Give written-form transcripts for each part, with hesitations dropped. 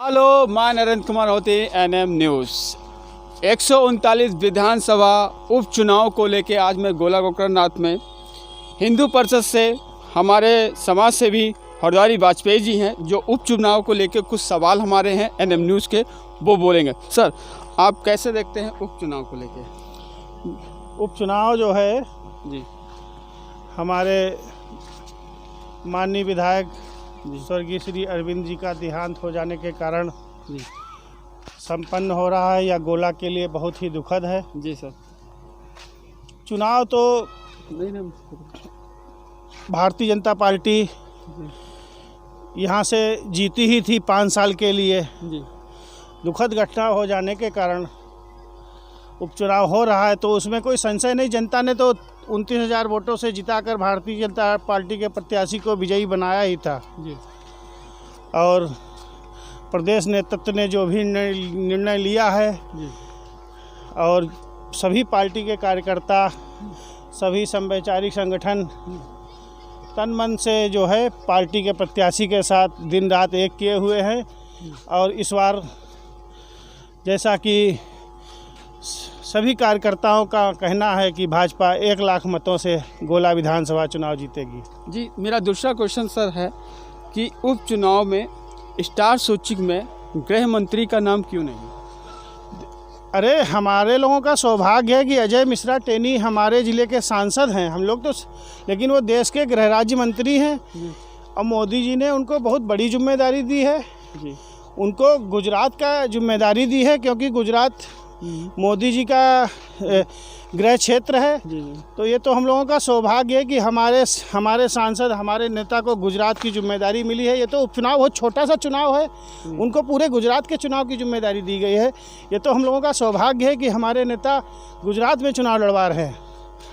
Hello, मैं नरेंद्र कुमार होती NM news. 139 विधानसभा उपचुनाव को लेके आज मैं गोला गोकर्णनाथ में हिंदू परिषद से हमारे समाज सेवी हरद्वारी वाजपेयी जी हैं, जो उपचुनाव को लेके कुछ सवाल हमारे हैं एनएम न्यूज़ के, वो बोलेंगे। सर, आप कैसे देखते हैं उपचुनाव को लेके? उपचुनाव जो है जी, हमारे माननीय विधायक स्वर्गीय श्री अरविंद जी का देहांत हो जाने के कारण जी, संपन्न हो रहा है, या गोला के लिए बहुत ही दुखद है। जी सर। चुनाव तो भारतीय जनता पार्टी यहाँ से जीती ही थी 5 साल के लिए। जी, दुखद घटना हो जाने के कारण उपचुनाव हो रहा है, तो उसमें कोई संशय नहीं। जनता ने तो 29,000 वोटों से जिताकर भारतीय जनता पार्टी के प्रत्याशी को विजयी बनाया ही था। जी, और प्रदेश नेतृत्व ने जो भी निर्णय लिया है, जी, और सभी पार्टी के कार्यकर्ता, सभी संवैचारिक संगठन तन मन से जो है पार्टी के प्रत्याशी के साथ दिन रात एक किए हुए हैं। और इस बार जैसा कि सभी कार्यकर्ताओं का कहना है कि भाजपा 1 लाख मतों से गोला विधानसभा चुनाव जीतेगी। जी, मेरा दूसरा क्वेश्चन सर है कि उपचुनाव में स्टार सूची में गृह मंत्री का नाम क्यों नहीं? अरे, हमारे लोगों का सौभाग्य है कि अजय मिश्रा टेनी हमारे ज़िले के सांसद हैं। हम लोग तो, लेकिन वो देश के गृह राज्य मंत्री हैं। और मोदी जी ने उनको बहुत बड़ी जिम्मेदारी दी है। जी, उनको गुजरात का जिम्मेदारी दी है, क्योंकि गुजरात मोदी जी का गृह क्षेत्र है। जी, तो ये तो हम लोगों का सौभाग्य है कि हमारे सांसद, हमारे नेता को गुजरात की जिम्मेदारी मिली है। ये तो उपचुनाव बहुत छोटा सा चुनाव है, उनको पूरे गुजरात के चुनाव की जिम्मेदारी दी गई है। ये तो हम लोगों का सौभाग्य है कि हमारे नेता गुजरात में चुनाव लड़वा रहे हैं।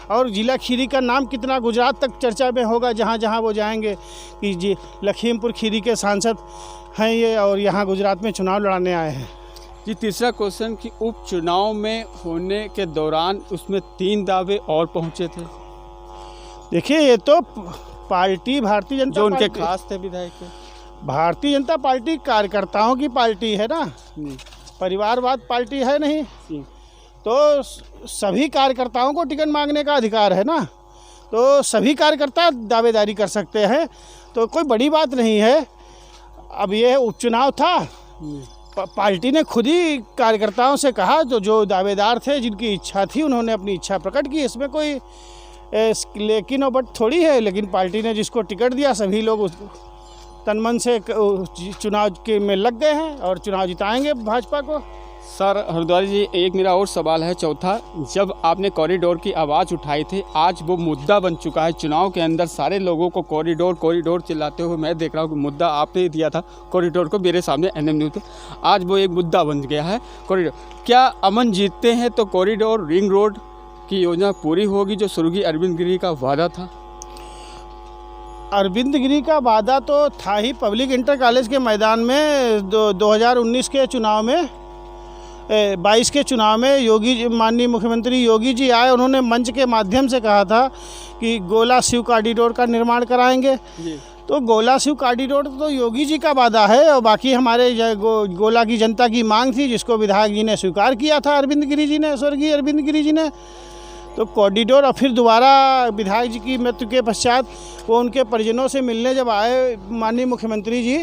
और जिला खीरी का नाम कितना गुजरात तक चर्चा में होगा, जहाँ जहाँ वो जाएंगे कि जी लखीमपुर खीरी के सांसद हैं ये, और यहाँ गुजरात में चुनाव लड़ाने आए हैं। जी, तीसरा क्वेश्चन कि उपचुनाव में होने के दौरान उसमें 3 दावे और पहुंचे थे। देखिए, ये तो पार्टी भारतीय जनता जो उनके पार्टी, खास थे विधायक के। भारतीय जनता पार्टी कार्यकर्ताओं की पार्टी है ना, परिवारवाद पार्टी है नहीं। तो सभी कार्यकर्ताओं को टिकट मांगने का अधिकार है ना, तो सभी कार्यकर्ता दावेदारी कर सकते हैं, तो कोई बड़ी बात नहीं है। अब ये उपचुनाव था, पार्टी ने खुद ही कार्यकर्ताओं से कहा, तो जो दावेदार थे, जिनकी इच्छा थी, उन्होंने अपनी इच्छा प्रकट की। इसमें कोई लेकिन और बट थोड़ी है। लेकिन पार्टी ने जिसको टिकट दिया, सभी लोग तन मन से चुनाव के में लग गए हैं और चुनाव जिताएंगे भाजपा को। सर हरद्वारी जी, एक मेरा और सवाल है, चौथा। जब आपने कॉरिडोर की आवाज़ उठाई थी, आज वो मुद्दा बन चुका है चुनाव के अंदर। सारे लोगों को कॉरिडोर कॉरिडोर चिल्लाते हुए मैं देख रहा हूँ कि मुद्दा आपने ही दिया था कॉरिडोर को, मेरे सामने एनएम न्यूज़ पे। आज वो एक मुद्दा बन गया है कॉरिडोर। क्या अमन जीतते हैं तो कॉरिडोर रिंग रोड की योजना पूरी होगी, जो स्वर्गीय अरविंद गिरी का वादा था? अरविंद गिरी का वादा तो था ही। पब्लिक इंटर कॉलेज के मैदान में 2019 के चुनाव में, 22 के चुनाव में योगी जी, माननीय मुख्यमंत्री योगी जी आए। उन्होंने मंच के माध्यम से कहा था कि गोला शिव कॉरिडोर का निर्माण कराएंगे। तो गोला शिव कॉरिडोर तो योगी जी का वादा है, और बाकी हमारे गोला की जनता की मांग थी, जिसको विधायक जी ने स्वीकार किया था, अरविंद गिरी जी ने, स्वर्गीय अरविंद गिरी जी ने। तो कॉरिडोर, और फिर दोबारा विधायक जी की मृत्यु के पश्चात वो उनके परिजनों से मिलने जब आए माननीय मुख्यमंत्री जी,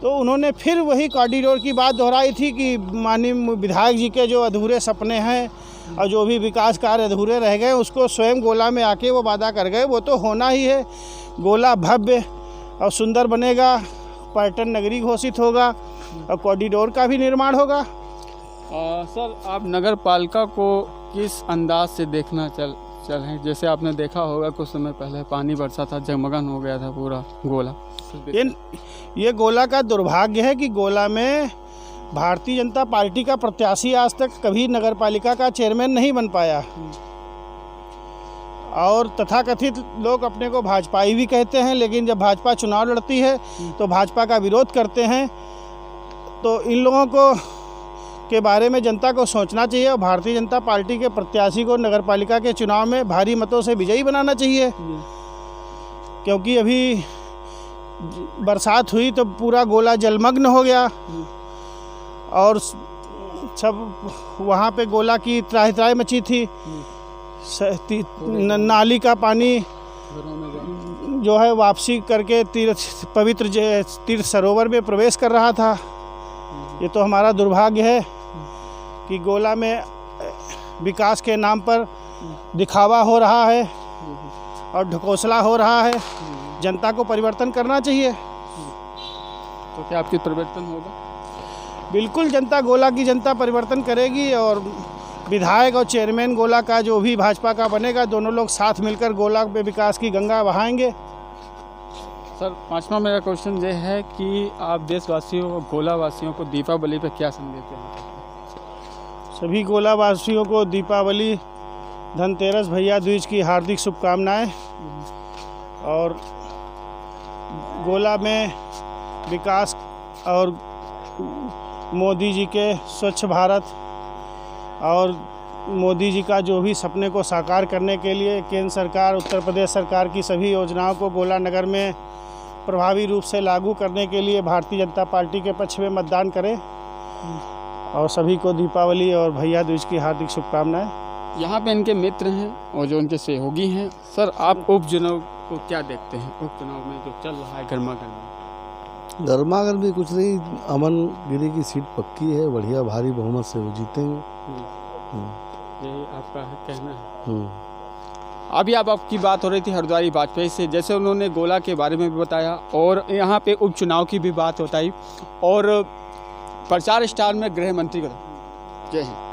तो उन्होंने फिर वही कॉरिडोर की बात दोहराई थी कि माननीय विधायक जी के जो अधूरे सपने हैं और जो भी विकास कार्य अधूरे रह गए, उसको स्वयं गोला में आके वो वादा कर गए। वो तो होना ही है। गोला भव्य और सुंदर बनेगा, पर्यटन नगरी घोषित होगा, और कॉरिडोर का भी निर्माण होगा। सर, आप नगर पालिका को किस अंदाज से देखना चल जैसे आपने देखा होगा कुछ समय पहले पानी बरसा था, जगमगन हो गया था पूरा गोला। ये गोला का दुर्भाग्य है कि गोला में भारतीय जनता पार्टी का प्रत्याशी आज तक कभी नगर पालिका का चेयरमैन नहीं बन पाया। और तथाकथित लोग अपने को भाजपाई भी कहते हैं, लेकिन जब भाजपा चुनाव लड़ती है तो भाजपा का विरोध करते हैं। तो इन लोगों को के बारे में जनता को सोचना चाहिए, और भारतीय जनता पार्टी के प्रत्याशी को नगरपालिका के चुनाव में भारी मतों से विजयी बनाना चाहिए। क्योंकि अभी बरसात हुई तो पूरा गोला जलमग्न हो गया। और सब वहाँ पे गोला की त्राही त्राही मची थी। नाली का पानी जो है वापसी करके पवित्र तीर्थ सरोवर में प्रवेश कर रहा था। ये तो हमारा दुर्भाग्य है कि गोला में विकास के नाम पर दिखावा हो रहा है और ढकोसला हो रहा है। जनता को परिवर्तन करना चाहिए। तो क्या आपकी परिवर्तन होगा? बिल्कुल, गोला की जनता परिवर्तन करेगी और विधायक और चेयरमैन गोला का जो भी भाजपा का बनेगा, दोनों लोग साथ मिलकर गोला पे विकास की गंगा बहाएंगे। सर, पांचवा मेरा क्वेश्चन ये है कि आप देशवासियों और गोला वासियों को दीपावली पे क्या संदेश देना चाहते हैं? सभी गोला वासियों को दीपावली, धनतेरस, भैया दूज की हार्दिक शुभकामनाएं। और गोला में विकास और मोदी जी के स्वच्छ भारत और मोदी जी का जो भी सपने को साकार करने के लिए केंद्र सरकार, उत्तर प्रदेश सरकार की सभी योजनाओं को गोला नगर में प्रभावी रूप से लागू करने के लिए भारतीय जनता पार्टी के पक्ष में मतदान करें। और सभी को दीपावली और भैया दूज की हार्दिक शुभकामनाएं। यहाँ पे इनके मित्र हैं और जो उनके सहयोगी हैं। सर, आप उपचुनाव को क्या देखते हैं? उपचुनाव में जो चल रहा है गर्मागर्मी कुछ नहीं, अमन गिरी की सीट पक्की है, बढ़िया भारी बहुमत से वो जीतेंगे। यही आपका कहना है? अभी आपकी बात हो रही थी हरद्वारी वाजपेयी से, जैसे उन्होंने गोला के बारे में भी बताया और यहाँ पे उपचुनाव की भी बात बताई और प्रचार स्टार में गृह मंत्री का। जय हिंद।